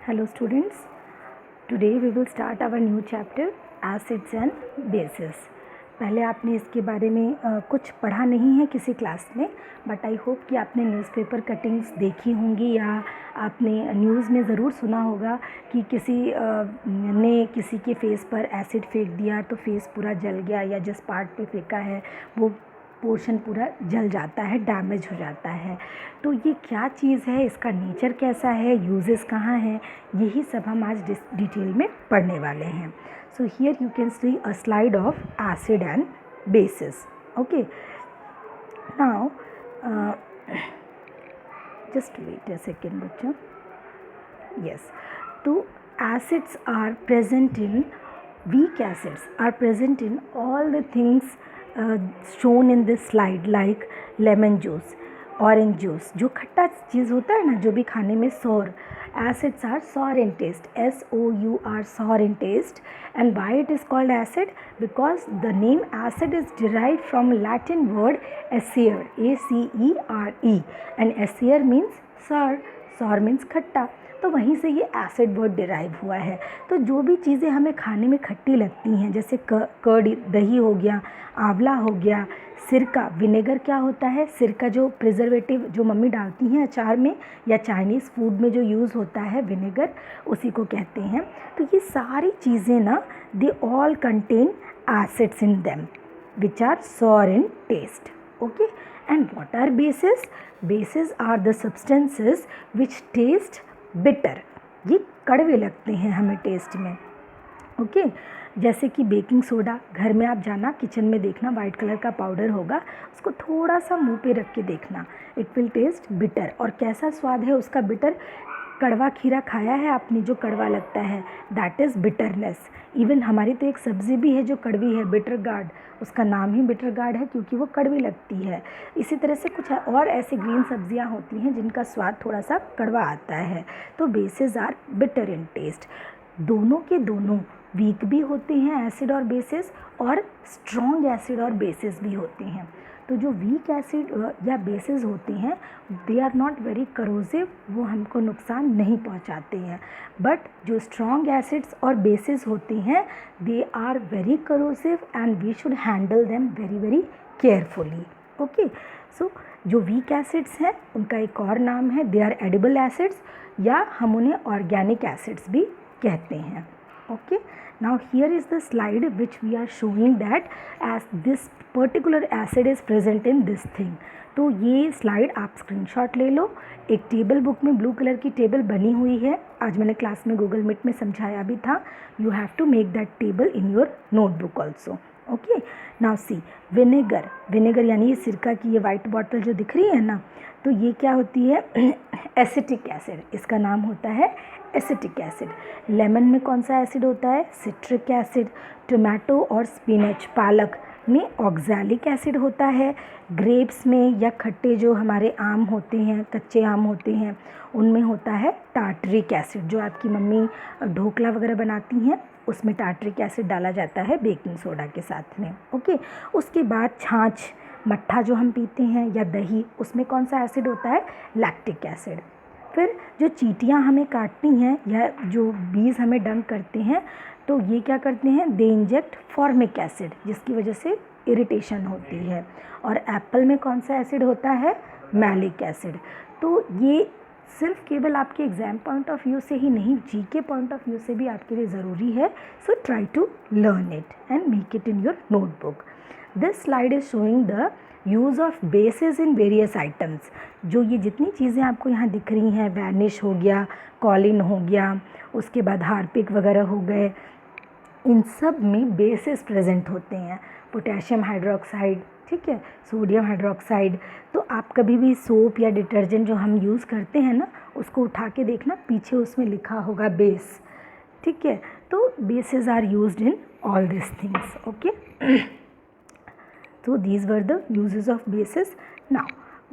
Hello students, today we will start our new chapter acids and bases. पहले आपने इसके बारे में कुछ पढ़ा नहीं है किसी क्लास में, बट आई होप कि आपने न्यूज़पेपर कटिंग्स देखी होंगी या आपने न्यूज़ में ज़रूर सुना होगा कि किसी ने किसी के फेस पर एसिड फेंक दिया तो फेस पूरा जल गया, या जिस पार्ट पे फेंका है वो पोर्शन पूरा जल जाता है, डैमेज हो जाता है। तो ये क्या चीज़ है, इसका नेचर कैसा है, यूजेस कहाँ हैं, यही सब हम आज डिटेल में पढ़ने वाले हैं। So here you can see a slide of acid and bases. Okay, now just wait a second बच्चों। यस, तो acids are present in weak acids are present in all the things shown in this slide, like lemon juice, orange juice, जो खट्टा चीज़ होता है ना, जो भी खाने में sour, acids are sour in taste, SOUR, sour in taste. And why it is called acid? Because the name acid is derived from Latin word acere, ACERE, and acere means sour, sour means खट्टा, तो वहीं से ये acid word derive हुआ है। तो जो भी चीज़ें हमें खाने में खट्टी लगती हैं, जैसे कर्ड, दही हो गया, आंवला हो गया, सिरका, विनेगर क्या होता है, सिरका जो प्रिजर्वेटिव जो मम्मी डालती हैं अचार में या चाइनीज़ फूड में जो यूज़ होता है विनेगर, उसी को कहते हैं। तो ये सारी चीज़ें ना, they all contain acids in them which are sour in taste. Okay, and what are bases? Bases are the substances which taste bitter, ये कड़वे लगते हैं हमें टेस्ट में। ओके, जैसे कि बेकिंग सोडा, घर में आप जाना किचन में देखना, वाइट कलर का पाउडर होगा, उसको थोड़ा सा मुंह पे रख के देखना, इट विल टेस्ट बिटर। और कैसा स्वाद है उसका? बिटर। कड़वा खीरा खाया है आपने जो कड़वा लगता है, दैट इज़ बिटरनेस। इवन हमारी तो एक सब्ज़ी भी है जो कड़वी है, बिटर गार्ड, उसका नाम ही बिटर गार्ड है क्योंकि वो कड़वी लगती है। इसी तरह से कुछ और ऐसी ग्रीन सब्जियां होती हैं जिनका स्वाद थोड़ा सा कड़वा आता है। तो bases are bitter in taste. दोनों के दोनों वीक भी होते हैं, एसिड और बेसिस, और स्ट्रॉन्ग एसिड और बेसिस भी होते हैं। तो जो वीक एसिड या बेसिस होते हैं, they are not very corrosive, वो हमको नुकसान नहीं पहुंचाते हैं। बट जो स्ट्रॉन्ग एसिड्स और बेसिस होते हैं, they are very corrosive and we should handle them very very carefully. Okay, so जो वीक एसिड्स हैं उनका एक और नाम है, दे आर एडिबल एसिड्स, या हम उन्हें ऑर्गेनिक एसिड्स भी कहते हैं। Okay, now here is the slide which we are showing that as this particular acid is present in this thing. तो ये स्लाइड आप स्क्रीनशॉट ले लो। एक टेबल बुक में ब्लू कलर की टेबल बनी हुई है, आज मैंने क्लास में गूगल मीट में समझाया भी था। You have to make that table in your notebook also. Okay, now see, vinegar, vinegar यानी ये सिरका की ये वाइट बॉटल जो दिख रही है ना, तो ये क्या होती है? एसिटिक एसिड, इसका नाम होता है एसिटिक एसिड। लेमन में कौन सा एसिड होता है? Citric acid. टोमेटो और स्पिनच, पालक में ऑक्सैलिक एसिड होता है। ग्रेप्स में या खट्टे जो हमारे आम होते हैं, कच्चे आम होते हैं, उनमें होता है टार्टरिक एसिड। जो आपकी मम्मी ढोकला वगैरह बनाती हैं उसमें टार्टरिक एसिड डाला जाता है बेकिंग सोडा के साथ में। ओके, उसके बाद छाछ, मट्ठा जो हम पीते हैं, या दही, उसमें कौन सा एसिड होता है? Lactic acid. फिर जो चींटियाँ हमें काटती हैं या जो बीज हमें डंक करते हैं, तो ये क्या करते हैं? दे इंजेक्ट फॉर्मिक एसिड, जिसकी वजह से इरिटेशन होती है। और एप्पल में कौन सा एसिड होता है? Malic acid. तो ये सिर्फ केवल आपके एग्जाम पॉइंट ऑफ व्यू से ही नहीं, जी के पॉइंट ऑफ व्यू से भी आपके लिए ज़रूरी है। So try to learn it and make it in your notebook. This slide is showing the use of bases in various items. जो ये जितनी चीज़ें आपको यहाँ दिख रही हैं, वैनिश हो गया, कॉलिन हो गया, उसके बाद हार्पिक वगैरह हो गए, इन सब में बेसिस प्रेजेंट होते हैं। पोटेशियम हाइड्रोक्साइड, ठीक है, सोडियम हाइड्रोक्साइड। तो आप कभी भी सोप या डिटर्जेंट जो हम यूज़ करते हैं ना, उसको उठा के देखना, पीछे उसमें लिखा होगा बेस, ठीक है। तो bases are used in all this things. Okay, so these were the uses of bases. Now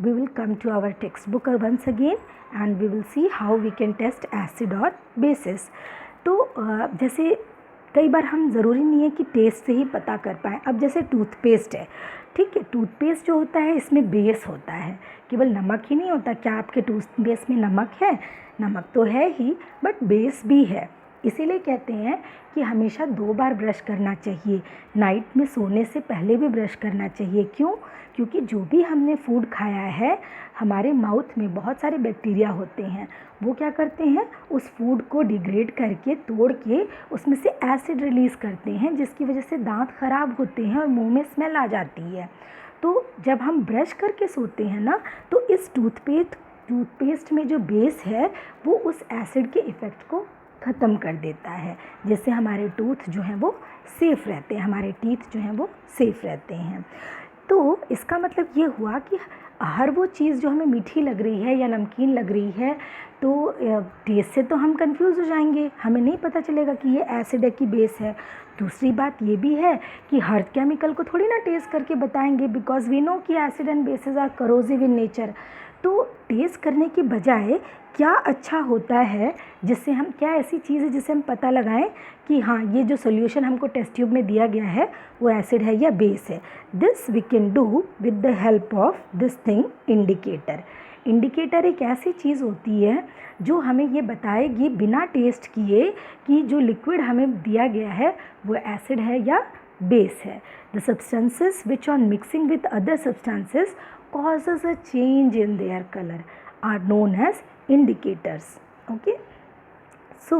we will come to our textbook once again and we will see how we can test acid or bases. तो जैसे कई बार हम ज़रूरी नहीं है कि test से ही पता कर पाएँ। अब जैसे टूथपेस्ट है, ठीक है, टूथपेस्ट जो होता है इसमें बेस होता है, केवल नमक ही नहीं होता। क्या आपके टूथपेस्ट में नमक है? नमक तो है ही, बट बेस भी है। इसीलिए कहते हैं कि हमेशा 2 बार ब्रश करना चाहिए। नाइट में सोने से पहले भी ब्रश करना चाहिए। क्यों? क्योंकि जो भी हमने फूड खाया है, हमारे माउथ में बहुत सारे बैक्टीरिया होते हैं। वो क्या करते हैं, उस फूड को डिग्रेड करके, तोड़ के उसमें से एसिड रिलीज़ करते हैं, जिसकी वजह से दांत ख़राब होते हैं और मुंह में स्मेल आ जाती है। तो जब हम ब्रश करके सोते हैं ना, तो इस टूथपेस्ट में जो बेस है वो उस एसिड के इफ़ेक्ट को ख़त्म कर देता है, जिससे हमारे टूथ जो हैं वो सेफ़ रहते हैं, हमारे टीथ जो हैं वो सेफ़ रहते हैं। तो इसका मतलब ये हुआ कि हर वो चीज़ जो हमें मीठी लग रही है या नमकीन लग रही है, तो टेस्ट से तो हम कंफ्यूज हो जाएंगे, हमें नहीं पता चलेगा कि ये एसिड है कि बेस है। दूसरी बात ये भी है कि हर केमिकल को थोड़ी ना टेस्ट करके बताएंगे, बिकॉज वी नो कि acid and bases are corrosive in nature. तो टेस्ट करने की बजाय क्या अच्छा होता है, जिससे हम, क्या ऐसी चीज़ है जिससे हम पता लगाएं कि हाँ, ये जो सोल्यूशन हमको टेस्ट ट्यूब में दिया गया है वो एसिड है या बेस है। This we can do with the help of this thing, indicator. Indicator एक ऐसी चीज़ होती है जो हमें ये बताएगी बिना टेस्ट किए कि जो लिक्विड हमें दिया गया है वो एसिड है या बेस है। The substances which on mixing with other substances causes a change in their color are known as indicators. Okay, so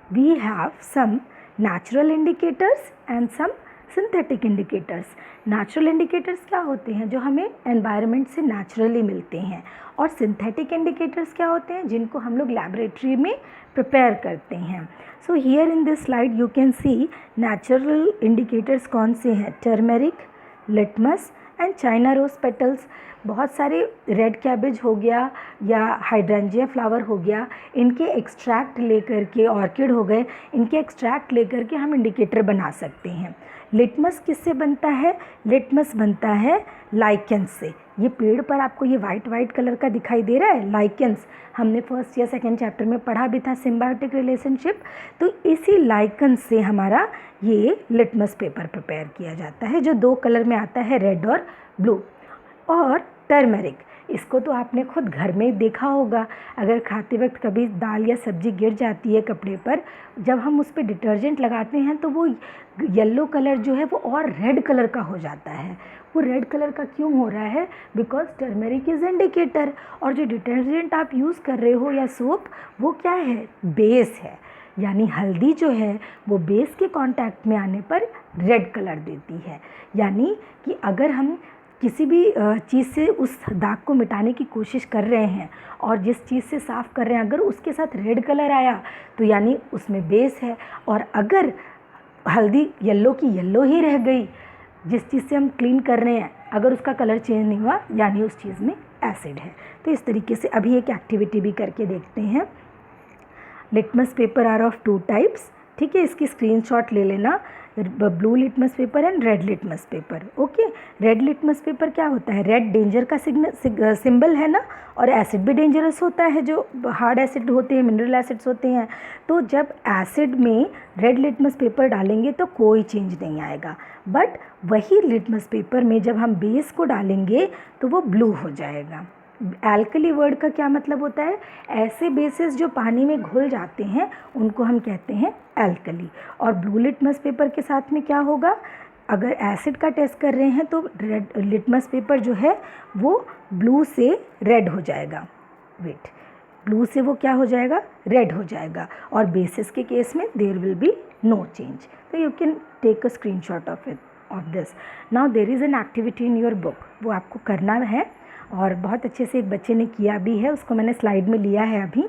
we have some natural indicators and some synthetic indicators. Natural indicators क्या होते हैं? जो हमें environment से naturally मिलते हैं। और synthetic indicators क्या होते हैं? जिनको हम लोग laboratory में prepare करते हैं। So here in this slide you can see natural indicators कौन से हैं? Turmeric, litmus and China rose petals. बहुत सारे, रेड कैबेज हो गया या हाइड्रेंजिया फ्लावर हो गया, इनके एक्सट्रैक्ट लेकर के, ऑर्किड हो गए, इनके एक्सट्रैक्ट लेकर के हम इंडिकेटर बना सकते हैं। लिटमस किससे बनता है? लिटमस बनता है लाइकेंस से। ये पेड़ पर आपको ये वाइट कलर का दिखाई दे रहा है, लाइकेंस। हमने फर्स्ट या सेकेंड चैप्टर में पढ़ा भी था, सिम्बायोटिक रिलेशनशिप। तो इसी लाइकेंस से हमारा ये लिटमस पेपर प्रिपेयर किया जाता है, जो 2 कलर में आता है, रेड और ब्लू। और टर्मरिक, इसको तो आपने खुद घर में देखा होगा। अगर खाते वक्त कभी दाल या सब्ज़ी गिर जाती है कपड़े पर, जब हम उस पर डिटर्जेंट लगाते हैं तो वो येलो कलर जो है वो और रेड कलर का हो जाता है। वो रेड कलर का क्यों हो रहा है? Because turmeric is indicator. और जो डिटर्जेंट आप यूज़ कर रहे हो या सोप, वो क्या है? बेस है। यानी हल्दी जो है वो बेस के कांटेक्ट में आने पर रेड कलर देती है। यानी कि अगर हम किसी भी चीज़ से उस दाग को मिटाने की कोशिश कर रहे हैं और जिस चीज़ से साफ़ कर रहे हैं, अगर उसके साथ रेड कलर आया तो यानी उसमें बेस है। और अगर हल्दी येलो की येलो ही रह गई, जिस चीज़ से हम क्लीन कर रहे हैं, अगर उसका कलर चेंज नहीं हुआ, यानी उस चीज़ में एसिड है। तो इस तरीके से अभी एक एक्टिविटी भी करके देखते हैं। Litmus paper are of 2 types. ठीक है, इसकी स्क्रीनशॉट ले लेना, blue litmus paper and red litmus paper. Okay, red litmus paper क्या होता है? रेड डेंजर का सिंबल है ना, और एसिड भी डेंजरस होता है, जो हार्ड एसिड होते हैं, मिनरल एसिड्स होते हैं। तो जब एसिड में रेड लिटमस पेपर डालेंगे तो कोई चेंज नहीं आएगा, बट वही लिटमस पेपर में जब हम बेस को डालेंगे तो वो ब्लू हो जाएगा। एल्कली वर्ड का क्या मतलब होता है? ऐसे बेसिस जो पानी में घुल जाते हैं उनको हम कहते हैं एल्कली। और ब्लू लिटमस पेपर के साथ में क्या होगा? अगर एसिड का टेस्ट कर रहे हैं तो रेड लिटमस पेपर जो है वो ब्लू से रेड हो जाएगा। वेट, ब्लू से वो क्या हो जाएगा? रेड हो जाएगा। और बेसिस के केस में there will be no change. तो you can take a screenshot of this. Now there is an activity in your book, वो आपको करना है और बहुत अच्छे से एक बच्चे ने किया भी है, उसको मैंने स्लाइड में लिया है अभी।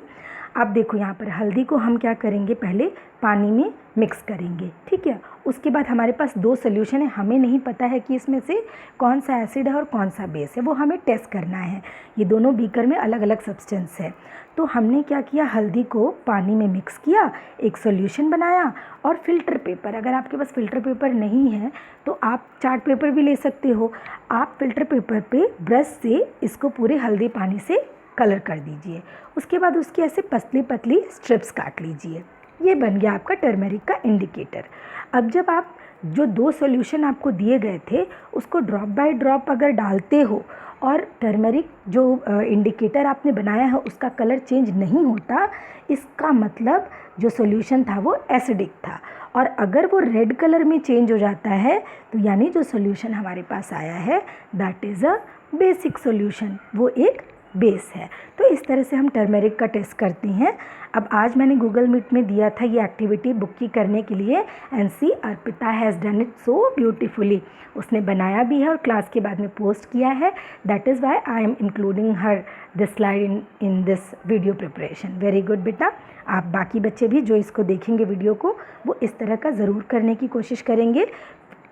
आप देखो यहाँ पर हल्दी को हम क्या करेंगे? पहले पानी में मिक्स करेंगे, ठीक है। उसके बाद हमारे पास 2 सोल्यूशन है, हमें नहीं पता है कि इसमें से कौन सा एसिड है और कौन सा बेस है, वो हमें टेस्ट करना है। ये दोनों बीकर में अलग अलग सब्सटेंस है। तो हमने क्या किया? हल्दी को पानी में मिक्स किया, एक सोल्यूशन बनाया, और फिल्टर पेपर, अगर आपके पास फिल्टर पेपर नहीं है तो आप चार्ट पेपर भी ले सकते हो। आप फिल्टर पेपर पे ब्रश से इसको पूरे हल्दी पानी से कलर कर दीजिए। उसके बाद उसकी ऐसे पतली पतली स्ट्रिप्स काट लीजिए। ये बन गया आपका टर्मरिक का इंडिकेटर। अब जब आप जो 2 सॉल्यूशन आपको दिए गए थे उसको ड्रॉप बाय ड्रॉप अगर डालते हो और टर्मरिक जो इंडिकेटर आपने बनाया है उसका कलर चेंज नहीं होता, इसका मतलब जो सॉल्यूशन था वो एसिडिक था। और अगर वो रेड कलर में चेंज हो जाता है तो यानी जो सॉल्यूशन हमारे पास आया है that is a basic solution, वो एक बेस है। तो इस तरह से हम टर्मरिक का टेस्ट करते हैं। अब आज मैंने गूगल मीट में दिया था ये एक्टिविटी बुक की करने के लिए, and see Arpita has done it so beautifully. उसने बनाया भी है और क्लास के बाद में पोस्ट किया है। That is why I am including her this slide in this video preparation. Very good बेटा। आप बाकी बच्चे भी जो इसको देखेंगे वीडियो को वो इस तरह का ज़रूर करने की कोशिश करेंगे।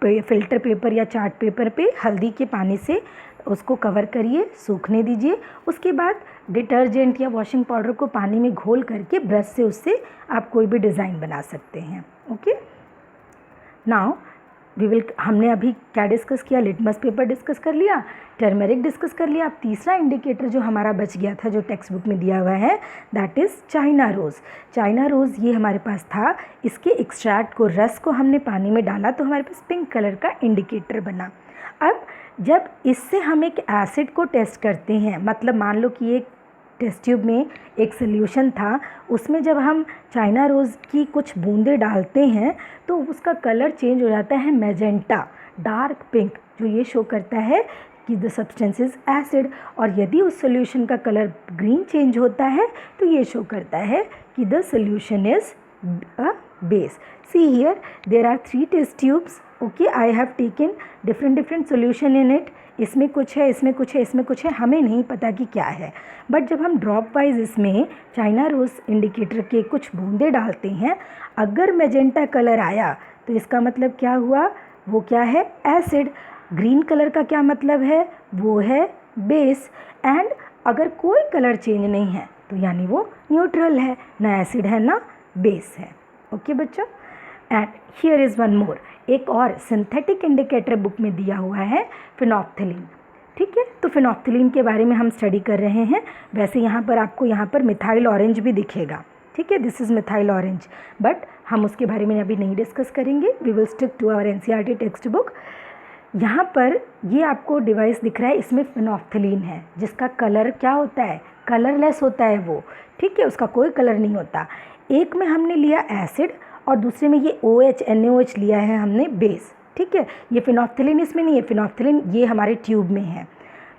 फ़िल्टर पेपर या चार्ट पेपर पे हल्दी के पानी से उसको कवर करिए, सूखने दीजिए। उसके बाद डिटर्जेंट या वॉशिंग पाउडर को पानी में घोल करके ब्रश से उससे आप कोई भी डिज़ाइन बना सकते हैं। ओके, नाउ हमने अभी क्या डिस्कस किया? लिटमस पेपर डिस्कस कर लिया, टर्मरिक डिस्कस कर लिया। अब तीसरा इंडिकेटर जो हमारा बच गया था जो टेक्स्ट बुक में दिया हुआ है that is China rose. China rose ये हमारे पास था, इसके एक्सट्रैक्ट को, रस को हमने पानी में डाला तो हमारे पास पिंक कलर का इंडिकेटर बना। अब जब इससे हम एक एसिड को टेस्ट करते हैं, मतलब मान लो कि एक टेस्ट ट्यूब में एक सॉल्यूशन था, उसमें जब हम चाइना रोज़ की कुछ बूंदें डालते हैं तो उसका कलर चेंज हो जाता है मैजेंटा, डार्क पिंक, जो ये शो करता है कि द सब्सटेंस इज़ एसिड। और यदि उस सॉल्यूशन का कलर ग्रीन चेंज होता है तो ये शो करता है कि the solution is a base. See here there are 3 test tubes. Okay, I have taken different solution in it. इसमें कुछ है, इसमें कुछ है, इसमें कुछ है, हमें नहीं पता कि क्या है। बट जब हम ड्रॉप वाइज इसमें चाइना रोज़ इंडिकेटर के कुछ बूंदे डालते हैं, अगर मैजेंटा कलर आया तो इसका मतलब क्या हुआ? वो क्या है? एसिड। ग्रीन कलर का क्या मतलब है? वो है बेस। एंड अगर कोई कलर चेंज नहीं है तो यानी वो न्यूट्रल है, ना एसिड है ना बेस है। ओके बच्चों, and here is one more, एक और सिंथेटिक इंडिकेटर बुक में दिया हुआ है फिनोप्थिलीन। ठीक है, तो फिनोप्थिलीन के बारे में हम स्टडी कर रहे हैं। वैसे यहाँ पर आपको यहाँ पर मिथाइल ऑरेंज भी दिखेगा। ठीक है, this is methyl orange, but हम उसके बारे में अभी नहीं डिस्कस करेंगे। We will stick to our NCERT text book. यहाँ पर ये आपको डिवाइस दिख रहा है, इसमें फिनोप्थिलीन है जिसका कलर क्या होता है? कलरलेस होता है वो। ठीक है, उसका कोई कलर नहीं होता। एक में हमने लिया एसिड और दूसरे में ये OH NaOH लिया है हमने बेस। ठीक है, ये फिनोप्थिलीन इसमें नहीं है, फिनोप्थिलीन ये हमारे ट्यूब में है।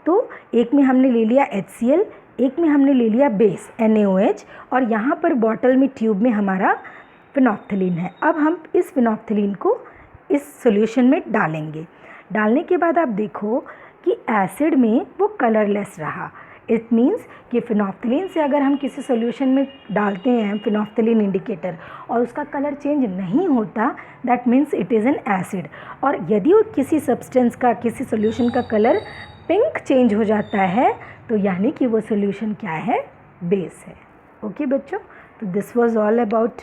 तो एक में हमने ले लिया HCl, एक में हमने ले लिया बेस NaOH, और यहाँ पर बॉटल में ट्यूब में हमारा फिनोप्थिलीन है। अब हम इस फिनोप्थिलीन को इस सॉल्यूशन में डालेंगे। डालने के बाद आप देखो कि एसिड में वो कलरलेस रहा। इट मीन्स कि फिनोप्थिलीन से अगर हम किसी सॉल्यूशन में डालते हैं फिनोप्थिलीन इंडिकेटर और उसका कलर चेंज नहीं होता, that means it is an acid. और यदि वो किसी सब्सटेंस का, किसी सॉल्यूशन का कलर पिंक चेंज हो जाता है तो यानी कि वो सॉल्यूशन क्या है? बेस है। ओके बच्चों, तो this was all about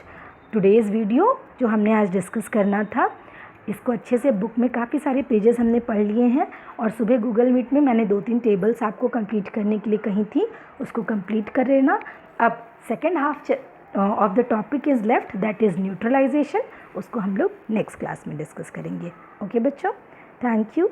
today's video जो हमने आज डिस्कस करना था। इसको अच्छे से, बुक में काफ़ी सारे पेजेस हमने पढ़ लिए हैं और सुबह गूगल मीट में मैंने 2-3 टेबल्स आपको कंप्लीट करने के लिए कही थी, उसको कंप्लीट कर लेना। अब second half of the topic is left, that is neutralisation. उसको हम लोग नेक्स्ट क्लास में डिस्कस करेंगे। ओके बच्चों, थैंक यू।